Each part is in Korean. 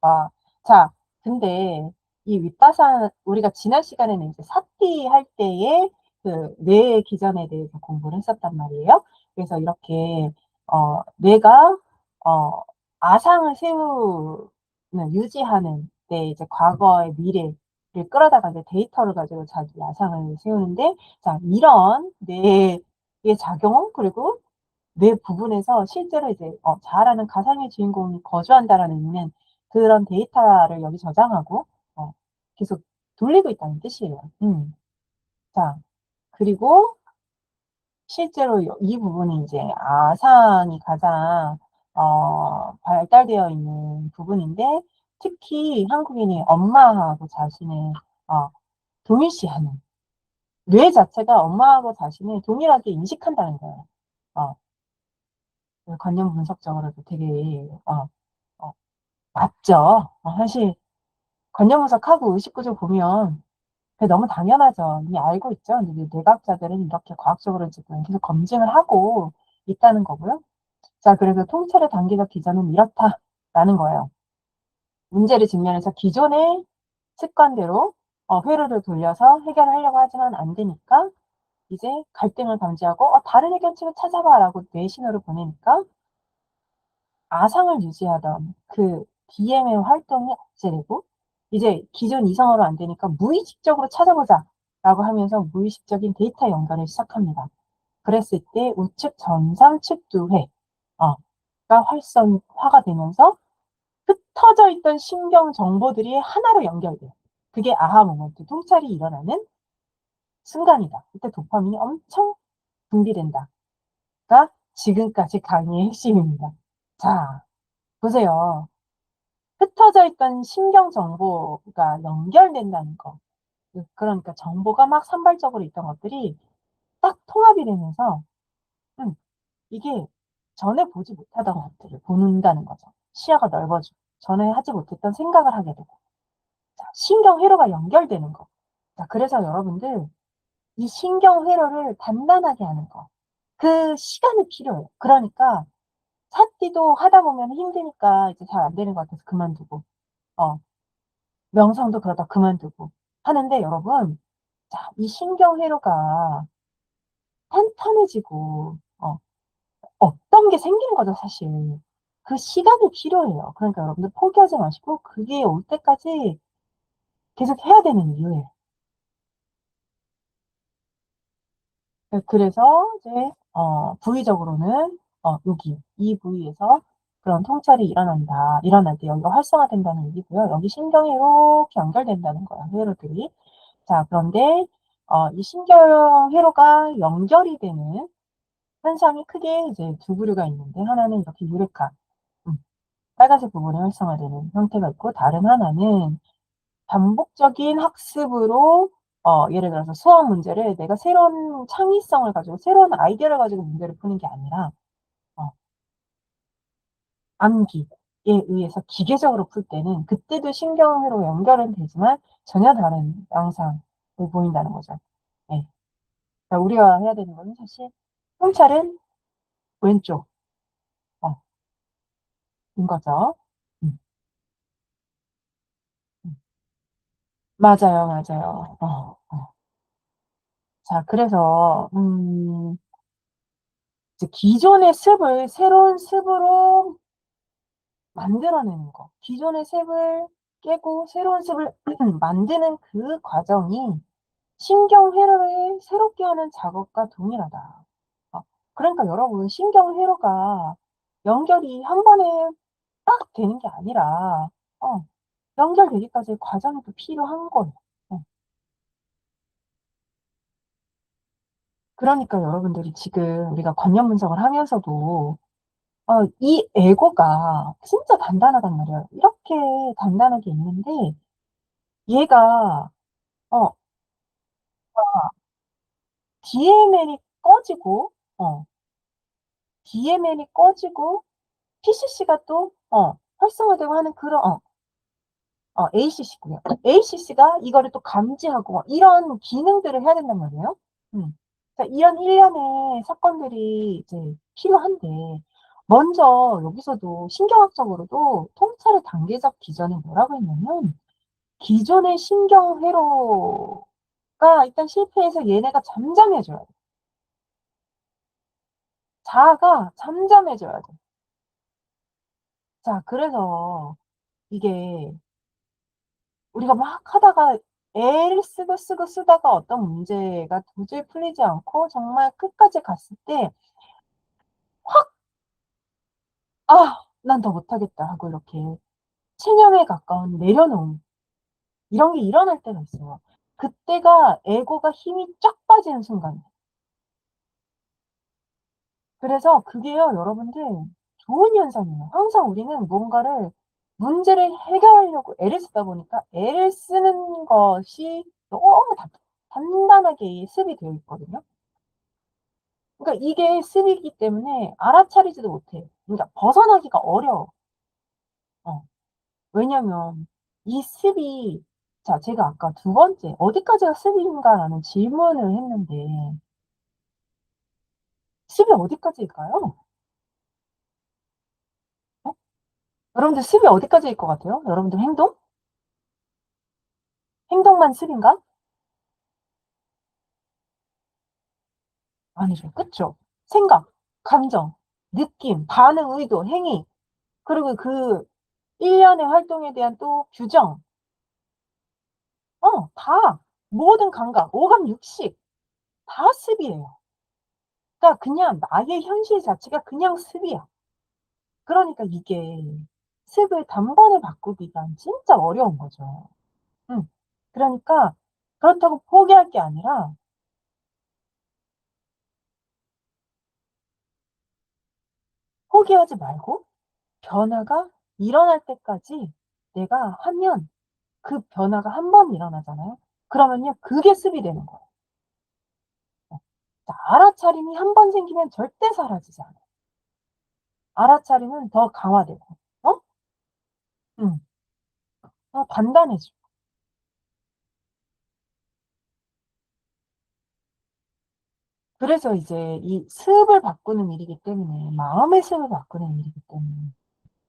와. 자, 근데 이 윗바산 우리가 지난 시간에는 이제 사띠 할 때에 그 뇌 기전에 대해서 공부를 했었단 말이에요. 그래서 이렇게 뇌가 어 아상을 세우는 유지하는 때 이제 과거의 미래를 끌어다가 이제 데이터를 가지고 자기 아상을 세우는데, 자, 이런 뇌의 작용 그리고 뇌 부분에서 실제로 이제 자아라는 가상의 주인공이 거주한다라는 의미는 그런 데이터를 여기 저장하고 계속 돌리고 있다는 뜻이에요. 자, 그리고 실제로 이 부분이 이제 아상이 가장 발달되어 있는 부분인데, 특히 한국인이 엄마하고 자신을 동일시하는, 뇌 자체가 엄마하고 자신을 동일하게 인식한다는 거예요. 관념 분석적으로도 되게 맞죠. 사실 관념 분석하고 의식구조 보면 그게 너무 당연하죠. 이미 알고 있죠. 근데 뇌과학자들은 이렇게 과학적으로 지금 계속 검증을 하고 있다는 거고요. 자, 그래서 통찰의 단계적 기전은 이렇다라는 거예요. 문제를 직면해서 기존의 습관대로 회로를 돌려서 해결하려고 하지만 안 되니까 이제 갈등을 방지하고 다른 해결책을 찾아봐라고 뇌 신호를 보내니까 아상을 유지하던 그 DM의 활동이 억제되고, 이제 기존 이성으로 안 되니까 무의식적으로 찾아보자라고 하면서 무의식적인 데이터 연결을 시작합니다. 그랬을 때 우측 전삼측 두회가 활성화가 되면서 흩어져 있던 신경 정보들이 하나로 연결돼요. 그게 아하 모먼트, 통찰이 일어나는 순간이다. 이때 도파민이 엄청 분비된다가 지금까지 강의의 핵심입니다. 자, 보세요. 흩어져 있던 신경 정보가 연결된다는 거. 그러니까 정보가 막 산발적으로 있던 것들이 딱 통합이 되면서 이게 전에 보지 못하던 것들을 본다는 거죠. 시야가 넓어지고 전에 하지 못했던 생각을 하게 되고, 자, 신경 회로가 연결되는 거. 자, 그래서 여러분들 이 신경 회로를 단단하게 하는 거, 그 시간이 필요해요. 그러니까 삿띠도 하다 보면 힘드니까 이제 잘 안 되는 것 같아서 그만두고, 명상도 그러다 그만두고 하는데, 여러분, 자, 이 신경 회로가 탄탄해지고 어떤 게 생기는 거죠, 사실. 그 시간이 필요해요. 그러니까 여러분들 포기하지 마시고 그게 올 때까지 계속 해야 되는 이유예요. 그래서 이제 부위적으로는 여기 이 부위에서 그런 통찰이 일어날 때 여기가 활성화된다는 얘기고요. 여기 신경이 이렇게 연결된다는 거예요, 회로들이. 자, 그런데 이 신경 회로가 연결이 되는 현상이 크게 이제 두 부류가 있는데, 하나는 이렇게 유레카, 빨간색 부분이 활성화되는 형태가 있고, 다른 하나는 반복적인 학습으로 예를 들어서 수학 문제를 내가 새로운 창의성을 가지고 새로운 아이디어를 가지고 문제를 푸는 게 아니라 어, 암기에 의해서 기계적으로 풀 때는 그때도 신경으로 연결은 되지만 전혀 다른 양상을 보인다는 거죠. 네. 그러니까 우리가 해야 되는 거는 사실 통찰은 왼쪽 인 거죠. 음, 음. 맞아요, 맞아요. 자, 그래서 이제 기존의 습을 새로운 습으로 만들어내는 거. 기존의 습을 깨고 새로운 습을 만드는 그 과정이 신경회로를 새롭게 하는 작업과 동일하다. 어, 그러니까 여러분, 신경회로가 연결이 한 번에 딱 되는 게 아니라 연결되기까지 과정이 또 필요한 거예요. 어, 그러니까 여러분들이 지금 우리가 관념 분석을 하면서도 이 에고가 진짜 단단하단 말이에요. 이렇게 단단하게 있는데 얘가 어 DML이 꺼지고 어 DML이 꺼지고 PCC가 또 활성화되고 하는 그런 ACC군요. ACC가 이거를 또 감지하고 이런 기능들을 해야 된단 말이에요. 음. 이런 일련의 사건들이 이제 필요한데 먼저 여기서도 신경학적으로도 통찰의 단계적 기전이 뭐라고 했냐면 기존의 신경 회로가 일단 실패해서 얘네가 잠잠해져야 돼. 자아가 잠잠해져야 돼. 자, 그래서 이게 우리가 막 하다가 애를 쓰고 쓰다가 어떤 문제가 도저히 풀리지 않고 정말 끝까지 갔을 때 확 '아 난 더 못하겠다.' 하고 이렇게 체념에 가까운 내려놓음 이런 게 일어날 때가 있어요. 그때가 에고가 힘이 쫙 빠지는 순간이에요. 그래서 그게요 여러분들 좋은 현상이에요. 항상 우리는 뭔가를 문제를 해결하려고 애를 쓰다 보니까 애를 쓰는 것이 너무 단단하게 이 습이 되어 있거든요. 그러니까 이게 습이기 때문에 알아차리지도 못해. 그러니까 벗어나기가 어려워. 어. 왜냐면 이 습이 자 제가 아까 두 번째 "어디까지가 습인가?"라는 질문을 했는데 습이 어디까지일까요? 어? 여러분들 습이 어디까지일 것 같아요? 여러분들 행동? 행동만 습인가? 아니죠. 그쵸? 생각, 감정, 느낌, 반응, 의도, 행위 그리고 그 일련의 활동에 대한 또 규정 다 모든 감각, 오감, 육식 다 습이에요. 그러니까 그냥 나의 현실 자체가 그냥 습이야. 그러니까 이게 습을 단번에 바꾸기가 진짜 어려운 거죠. 음. 그러니까 그렇다고 포기할 게 아니라 포기하지 말고 변화가 일어날 때까지 내가 하면 그 변화가 한 번 일어나잖아요. 그러면요 그게 습이 되는 거예요. 자 알아차림이 한 번 생기면 절대 사라지지 않아요. 알아차림은 더 강화되고 어? 음. 단단해지고. 그래서 이제 이 습을 바꾸는 일이기 때문에 마음의 습을 바꾸는 일이기 때문에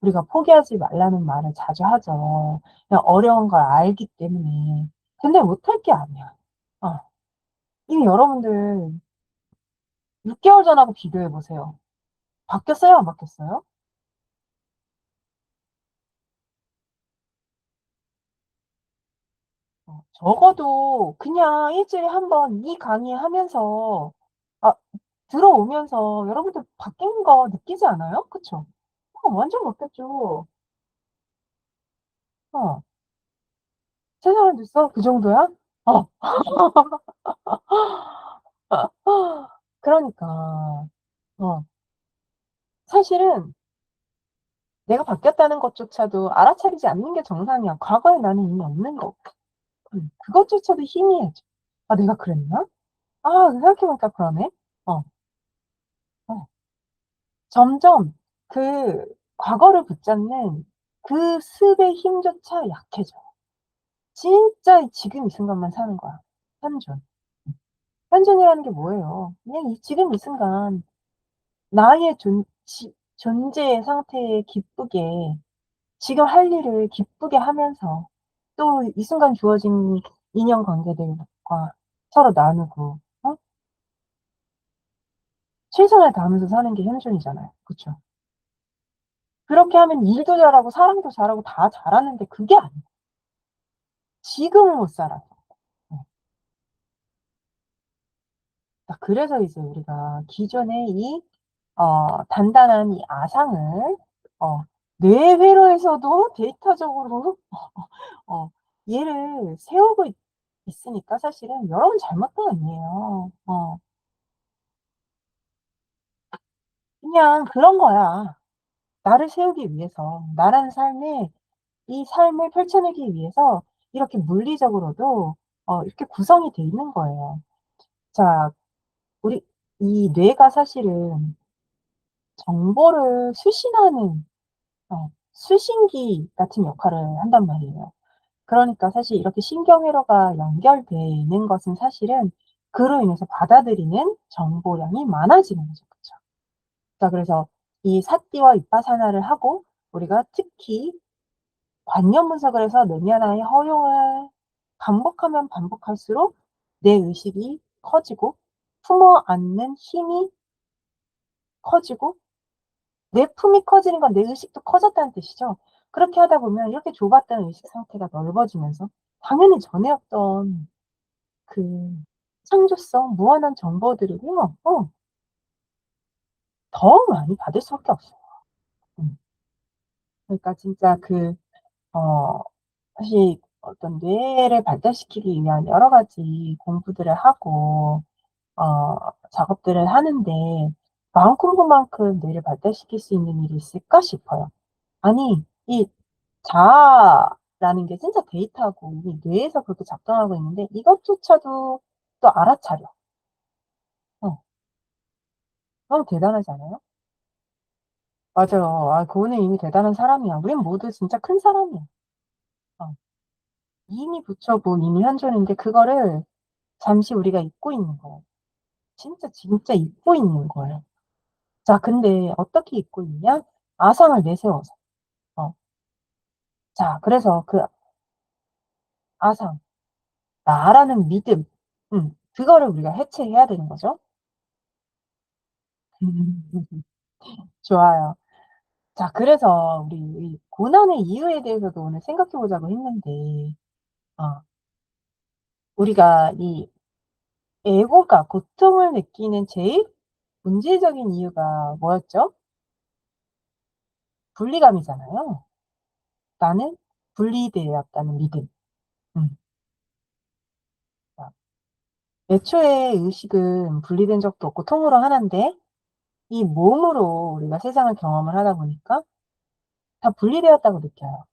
우리가 포기하지 말라는 말을 자주 하죠. 그냥 어려운 걸 알기 때문에. 근데 못할 게 아니야. 어. 이미 여러분들 6 개월 전하고 비교해 보세요. 바뀌었어요? 안 바뀌었어요? 적어도 그냥 일 주일에 한 번 이 강의 하면서 아 들어오면서 여러분들 바뀐 거 느끼지 않아요? 그쵸? 완전 바뀌었죠. 어. 3 사람 됐어? 그 정도야? 어. 그러니까. 어. 사실은 내가 바뀌었다는 것조차도 알아차리지 않는 게 정상이야. 과거에 나는 이미 없는 거고. 그것조차도 희미해져. '아 내가 그랬나? 아 생각해 보니까 그러네.' 어. 어. 점점 그 과거를 붙잡는 그 습의 힘조차 약해져요. 진짜 지금 이 순간만 사는 거야. 현존. 음. 현존이라는 게 뭐예요? 그냥 이 지금 이 순간 나의 존재의 상태에 기쁘게 지금 할 일을 기쁘게 하면서 또 이 순간 주어진 인연관계들과 서로 나누고 최선을 다하면서 사는 게 현존이잖아요. 그쵸? 그렇게 하면 일도 잘하고 사랑도 잘하고 다 잘하는데 그게 아니야. 지금을 못 살아서. 네. 그래서 이제 우리가 기존의 이 단단한 이 아상을 어 뇌회로에서도 데이터적으로 어 얘를 세우고 있으니까 사실은 여러분 잘못도 아니에요. 그냥 그런 거야. 나를 세우기 위해서 나라는 삶에 이 삶을 펼쳐내기 위해서 이렇게 물리적으로도 이렇게 구성이 돼 있는 거예요. 자 우리 이 뇌가 사실은 정보를 수신하는 수신기 같은 역할을 한단 말이에요. 그러니까 사실 이렇게 신경회로가 연결되는 것은 사실은 그로 인해서 받아들이는 정보량이 많아지는 거죠. 그쵸? 자 그래서 이 사띠와 윗바사나를 하고 우리가 특히 관념 분석을 해서 내면의 허용을 반복하면 반복할수록 내 의식이 커지고 품어 안는 힘이 커지고 내 품이 커지는 건 내 의식도 커졌다는 뜻이죠. 그렇게 하다 보면 이렇게 좁았던 의식 상태가 넓어지면서 당연히 전에 없던 그 창조성, 무한한 정보들을요, 더 많이 받을 수밖에 없어요. 음. 그러니까 진짜 사실 어떤 뇌를 발달시키기 위한 여러 가지 공부들을 하고 작업들을 하는데 마음공부만큼 뇌를 발달시킬 수 있는 일이 있을까 싶어요. 아니 이 자아라는 게 진짜 데이터고 우리 뇌에서 그렇게 작동하고 있는데 이것조차도 또 알아차려. 어. 너무 대단하지 않아요? 맞아요. 아 그거는 이미 대단한 사람이야. 우린 모두 진짜 큰 사람이야. 어. 이미 부처고 이미 현존인데 그거를 잠시 우리가 잊고 있는 거예요. 진짜 잊고 있는 거예요. 자 근데 어떻게 잊고 있냐? 아상을 내세워서. 어. 자 그래서 그 아상, 나라는 믿음, 그거를 우리가 해체해야 되는 거죠. 좋아요. 자 그래서 우리 이 고난의 이유에 대해서도 오늘 생각해 보자고 했는데 어 우리가 이 애고가 고통을 느끼는 제일 본질적인 이유가 뭐였죠? 분리감이잖아요. 나는 분리되었다는 믿음. 음. 자, 애초에 의식은 분리된 적도 없고 통으로 하나인데 이 몸으로 우리가 세상을 경험을 하다 보니까 다 분리되었다고 느껴요.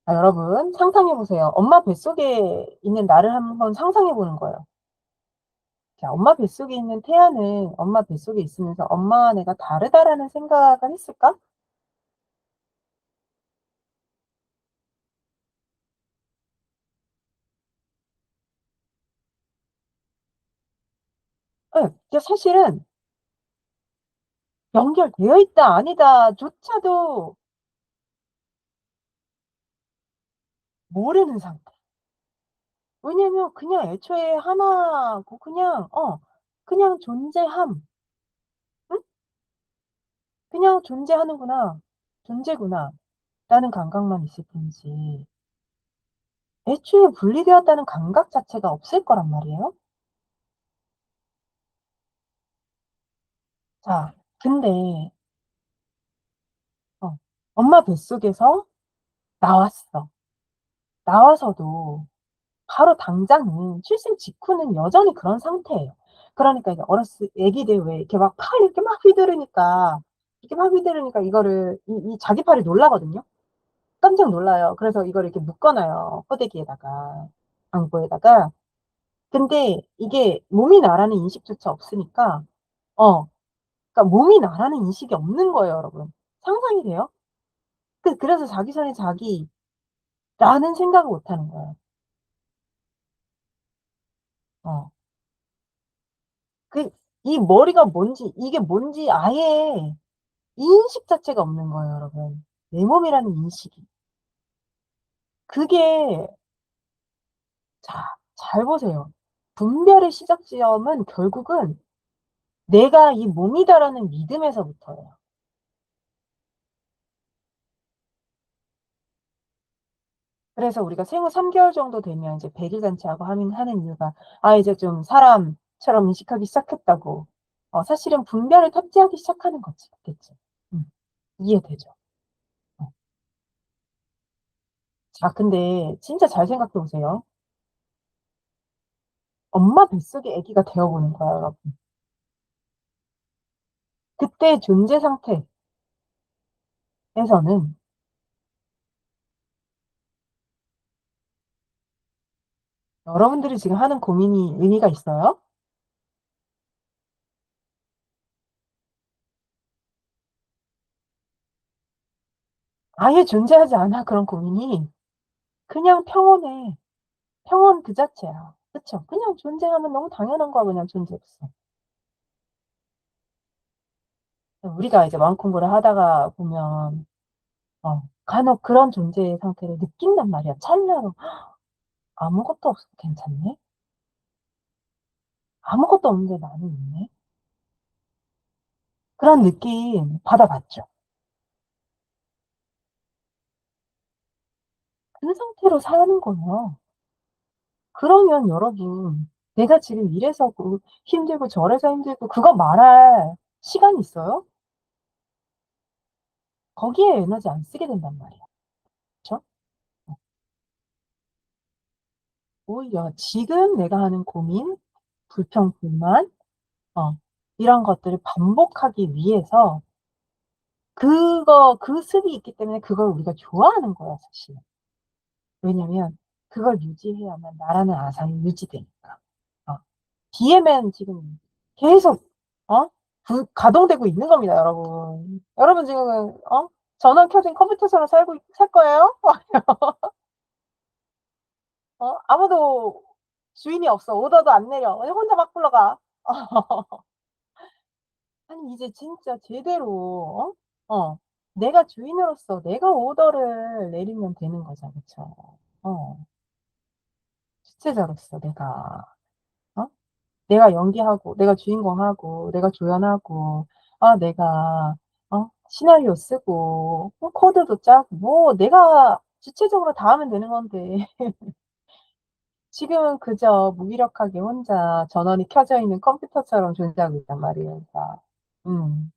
아, 여러분 상상해 보세요. 엄마 뱃속에 있는 나를 한번 상상해 보는 거예요. 자, 엄마 뱃속에 있는 태아는 엄마 뱃속에 있으면서 '엄마와 내가 다르다.'라는 생각을 했을까? 예. 근데 사실은 연결되어 있다 아니다조차도 모르는 상태. 왜냐면 그냥 애초에 하나고 그냥 존재함. 응? '그냥 존재하는구나. 존재구나.'라는 감각만 있을 뿐이지 애초에 분리되었다는 감각 자체가 없을 거란 말이에요. 자 근데 어 엄마 뱃속에서 나왔어. 나와서도 바로 당장은 출생 직후는 여전히 그런 상태예요. 그러니까 이제 어렸을 애기들 왜 이렇게 막 팔 이렇게 막 휘두르니까 이렇게 막 휘두르니까 이거를 이 자기 팔이 놀라거든요. 깜짝 놀라요. 그래서 이거를 이렇게 묶어 놔요, 포대기에다가, 방구에다가. 근데 이게 몸이 나라는 인식조차 없으니까 어 그러니까 몸이 나라는 인식이 없는 거예요, 여러분. 상상이 돼요? 그래서 자기 전에 자기라는 생각을 못 하는 거예요. 어. 그 이 머리가 뭔지 이게 뭔지 아예 인식 자체가 없는 거예요, 여러분. 내 몸이라는 인식이. 그게 자 잘 보세요. 분별의 시작점은 결국은 '내가 이 몸이다.'라는 믿음에서부터예요. 그래서 우리가 생후 3 개월 정도 되면 이제 백일 잔치하고 하는 이유가 이제 좀 사람처럼 인식하기 시작했다고. 사실은 분별을 탑재하기 시작하는 거지 겠죠. 음. 이해되죠? 어. 자 근데 진짜 잘 생각해 보세요. 엄마 뱃속의 아기가 되어 보는 거야 여러분. 그때 존재 상태에서는 여러분들이 지금 하는 고민이 의미가 있어요? 아예 존재하지 않아 그런 고민이. 그냥 평온해. 평온 그 자체야. 그쵸? 그냥 존재하면 너무 당연한 거야 그냥 존재로서. 우리가 이제 마음 공부를 하다가 보면 간혹 그런 존재의 상태를 느낀단 말이야. 찰나로 '아무것도 없어도 괜찮네. 아무것도 없는데 나는 있네.' 그런 느낌 받아봤죠. 그 상태로 사는 거예요. 그러면 여러분 내가 지금 이래서 힘들고 저래서 힘들고 그거 말할 시간이 있어요? 거기에 에너지 안 쓰게 된단 말이야. 그쵸? 오히려 지금 내가 하는 고민, 불평, 불만 어 이런 것들을 반복하기 위해서 그 습이 있기 때문에 그걸 우리가 좋아하는 거야 사실. 왜냐면 그걸 유지해야만 나라는 아상이 유지되니까. 어. DM은 지금 계속 불 가동되고 있는 겁니다 여러분. 여러분 지금 전원 켜진 컴퓨터처럼 살 거예요? 아무도 주인이 없어. 오더도 안 내려. 그냥 혼자 막 굴러가. 아니 이제 진짜 제대로 내가 주인으로서 내가 오더를 내리면 되는 거죠. 그쵸? 어. 주체자로서 어? 내가 연기하고 내가 주인공하고 내가 조연하고 내가 시나리오 쓰고 코드도 짜고 뭐 내가 주체적으로 다 하면 되는 건데 지금은 그저 무기력하게 혼자 전원이 켜져 있는 컴퓨터처럼 존재하고 있단 말이에요 그러니까. 음.